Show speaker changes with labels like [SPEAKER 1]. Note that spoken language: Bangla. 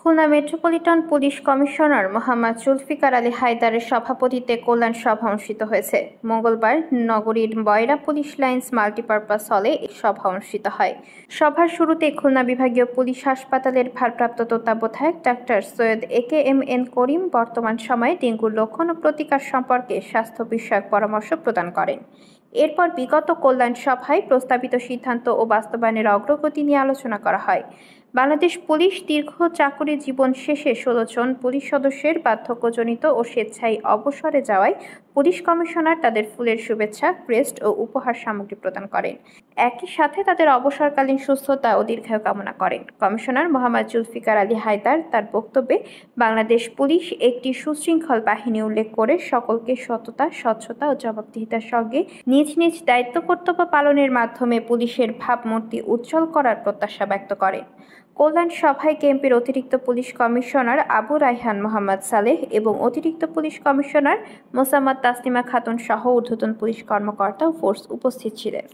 [SPEAKER 1] Khulna metropolitan police commissioner Mohammad Zulfikar Ali হায়দারের সভাপতিত্বে কল্যাণ সভা অনুষ্ঠিত হয়েছে। মঙ্গলবার নগরীর বয়রা পুলিশ লাইন্স মাল্টিপারপাস হলে এই সভা অনুষ্ঠিত হয়। সভার শুরুতে খুলনা বিভাগীয় পুলিশ হাসপাতালের ভারপ্রাপ্ত তত্ত্বাবধায়ক ডাক্তার সৈয়দ AKMN করিম বর্তমান সময়ে ডেঙ্গুর লক্ষণ ও প্রতিকার সম্পর্কে স্বাস্থ্য বিষয়ক পরামর্শ প্রদান করেন। এরপর বিগত কল্যাণ সভায় প্রস্তাবিত সিদ্ধান্ত ও বাস্তবায়নের অগ্রগতি নিয়ে আলোচনা করা হয়। বাংলাদেশ পুলিশ দীর্ঘ চাকুরি জীবন শেষে 16 জন পুলিশ সদস্যের বার্ধক্যজনিত ও স্বেচ্ছায় অবসরে যাওয়ায় পুলিশ কমিশনার তাদের ফুলের শুভেচ্ছা, ক্রেস্ট ও উপহার সামগ্রী প্রদান করেন। একই সাথে তাদের অবসরকালীন সুস্থতা ও দীর্ঘায়ু কামনা করেন। কমিশনার মোহাম্মদ জুলফিকার আলী হায়দার তার বক্তব্যে বাংলাদেশ পুলিশ একটি সুশৃঙ্খল বাহিনী উল্লেখ করে সকলকে সততা, স্বচ্ছতা ও জবাবদিহিতার সঙ্গে নিজ নিজ দায়িত্ব কর্তব্য পালনের মাধ্যমে পুলিশের ভাবমূর্তি উজ্জ্বল করার প্রত্যাশা ব্যক্ত করেন। কল্যাণ সভায় ক্যাম্পের অতিরিক্ত পুলিশ কমিশনার আবু রায়হান মোহাম্মদ সালেহ এবং অতিরিক্ত পুলিশ কমিশনার মোসাম্মদ তাসলিমা খাতুন সহ ঊর্ধ্বতন পুলিশ কর্মকর্তা ও ফোর্স উপস্থিত ছিলেন।